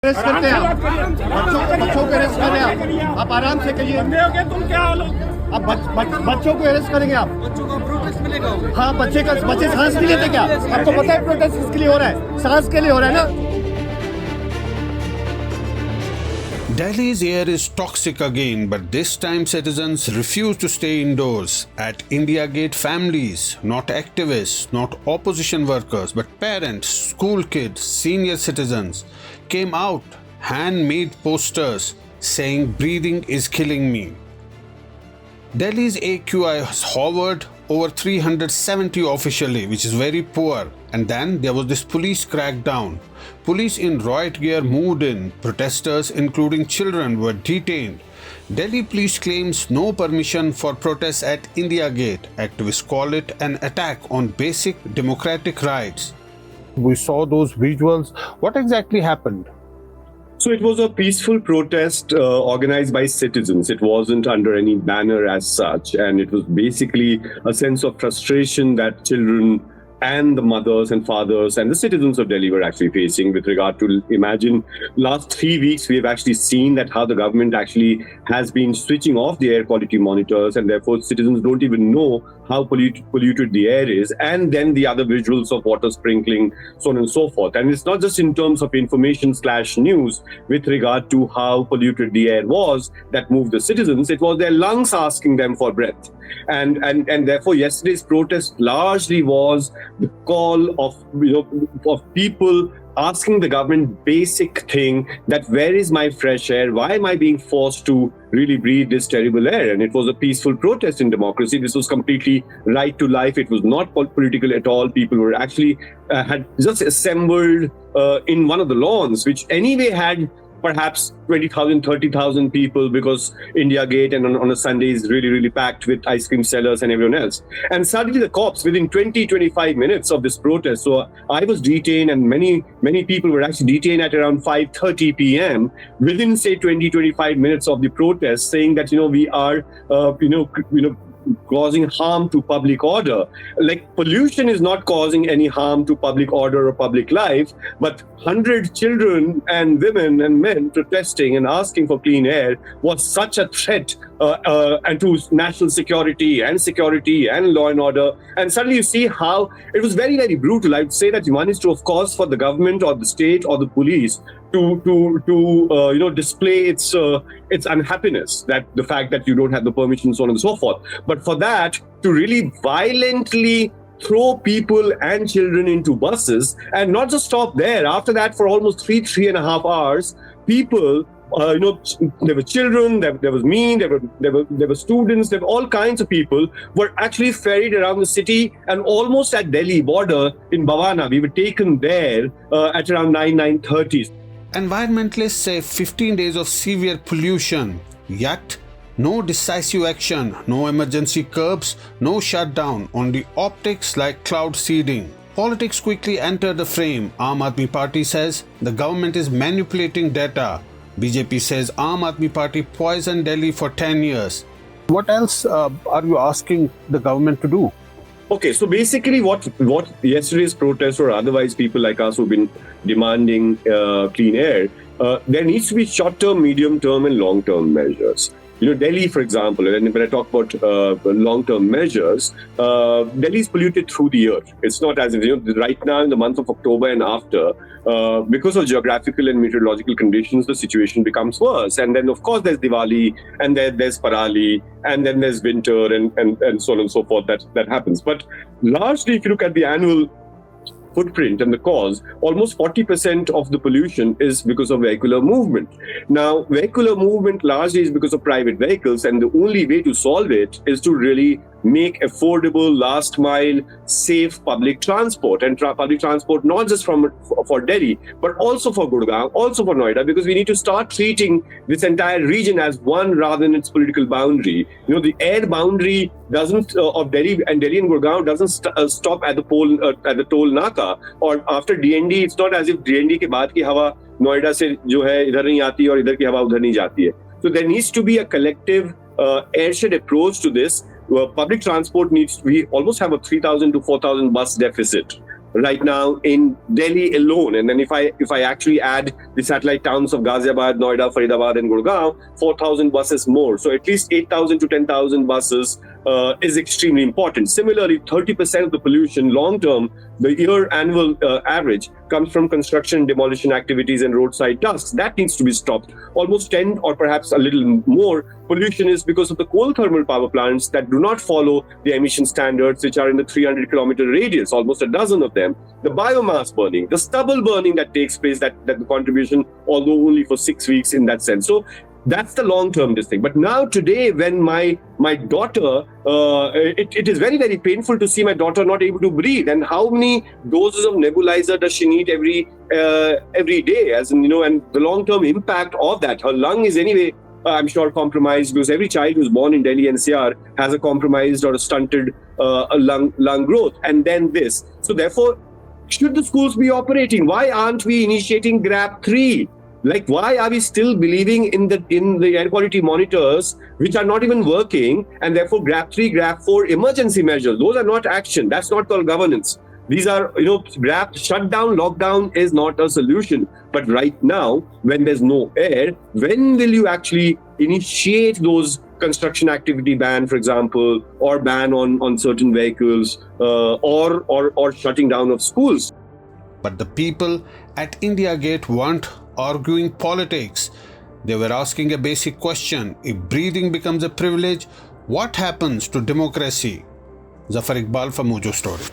Arrest करते हैं आप बच्चों को अरेस्ट करें आप आराम से करिए। तुम क्या आप बच्चों को अरेस्ट करेंगे आप? बच्चों को प्रोटेस्ट मिलेगा। हाँ, बच्चे सांस नहीं लेते क्या? आपको पता है प्रोटेस्ट किसके लिए हो रहा है? सांस के लिए हो रहा है ना। Delhi's air is toxic again, but this time citizens refuse to stay indoors. At India Gate, families, not activists, not opposition workers, but parents, school kids, senior citizens came out, handmade posters saying breathing is killing me. Delhi's AQI has hovered over 370 officially, which is very poor. And then there was this police crackdown. Police in riot gear moved in. Protesters, including children, were detained. Delhi police claims no permission for protests at India Gate. Activists call it an attack on basic democratic rights. We saw those visuals. What exactly happened? So it was a peaceful protest organized by citizens. It wasn't under any banner as such. And it was basically a sense of frustration that children and the mothers and fathers and the citizens of Delhi were actually facing with regard to, imagine, last 3 weeks, we have actually seen that how the government actually has been switching off the air quality monitors, and therefore citizens don't even know how polluted the air is, and then the other visuals of water sprinkling, so on and so forth. And it's not just in terms of information/news with regard to how polluted the air was that moved the citizens. It was their lungs asking them for breath. And therefore yesterday's protest largely was the call of people asking the government basic thing, that where is my fresh air? Why am I being forced to really breathe this terrible air? And it was a peaceful protest in democracy. This was completely right to life. It was not political at all. People were actually had just assembled in one of the lawns, which anyway had perhaps 20,000, 30,000 people, because India Gate and on a Sunday is really, really packed with ice cream sellers and everyone else. And suddenly the cops, within 20-25 minutes of this protest, so I was detained and many people were actually detained at around 5:30 p.m. within, say, 20-25 minutes of the protest, saying that, we are, causing harm to public order. Like, pollution is not causing any harm to public order or public life, but 100 children and women and men protesting and asking for clean air was such a threat and to national security and law and order. And suddenly you see how it was very, very brutal. I would say that one is to, of course, for the government or the state or the police to display its unhappiness, that the fact that you don't have the permission, so on and so forth. But for that to really violently throw people and children into buses, and not just stop there. After that, for almost 3.5 hours, people, there were children, there was me, there were students, there were all kinds of people were actually ferried around the city, and almost at Delhi border in Bhavana, we were taken there at around 9:30. Environmentalists say 15 days of severe pollution, yet no decisive action, no emergency curbs, no shutdown, only optics like cloud seeding. Politics quickly enter the frame. Aam Aadmi Party says the government is manipulating data. BJP says Aam Aadmi Party poisoned Delhi for 10 years. What else are you asking the government to do? Okay, so basically what yesterday's protests or otherwise people like us who've been demanding clean air, there needs to be short-term, medium-term and long-term measures. Delhi, for example, and when I talk about long-term measures, Delhi is polluted through the year. It's not as if, right now in the month of October and after, because of geographical and meteorological conditions, the situation becomes worse. And then, of course, there's Diwali, and there's Parali, and then there's winter, and so on and so forth that happens. But largely, if you look at the annual footprint and the cause, almost 40% of the pollution is because of vehicular movement. Now, vehicular movement largely is because of private vehicles, and the only way to solve it is to really make affordable, last mile, safe public transport. And public transport not just for Delhi, but also for Gurgaon, also for Noida, because we need to start treating this entire region as one rather than its political boundary. The air boundary doesn't of Delhi and Gurgaon doesn't stop at the toll naka, or after DND. It's not as if DND के बाद की हवा नोएडा से जो है इधर नहीं आती और इधर की हवा उधर नहीं जाती है. So there needs to be a collective airshed approach to this. Public transport needs, we almost have a 3,000 to 4,000 bus deficit. right now in Delhi alone. And then if I actually add the satellite towns of Ghaziabad, Noida, Faridabad, and Gurgaon, 4,000 buses more. So at least 8,000 to 10,000 buses is extremely important. Similarly, 30% of the pollution long term, the year annual average, comes from construction, demolition activities, and roadside dust. That needs to be stopped. Almost 10 or perhaps a little more pollution is because of the coal thermal power plants that do not follow the emission standards, which are in the 300-kilometer radius, almost a dozen of them. The biomass burning, the stubble burning that takes place, that the contribution, although only for 6 weeks in that sense. So that's the long-term thing. But now today, when my daughter, it is very, very painful to see my daughter not able to breathe. And how many doses of nebulizer does she need every day? As in, and the long-term impact of that. Her lung is anyway, I'm sure, compromised, because every child who's born in Delhi NCR has a compromised or a stunted lung growth. And then this. So therefore, should the schools be operating? Why aren't we initiating GRAP 3? Like, why are we still believing in the air quality monitors, which are not even working, and therefore GRAP 3, GRAP 4 emergency measures? Those are not action. That's not called governance. These are, GRAP shutdown, lockdown is not a solution. But right now, when there's no air, when will you actually initiate those construction activity ban, for example, or ban on certain vehicles, or shutting down of schools? But the people at India Gate weren't arguing politics. They were asking a basic question. If breathing becomes a privilege, what happens to democracy? Zafar Iqbal for Mojo Story.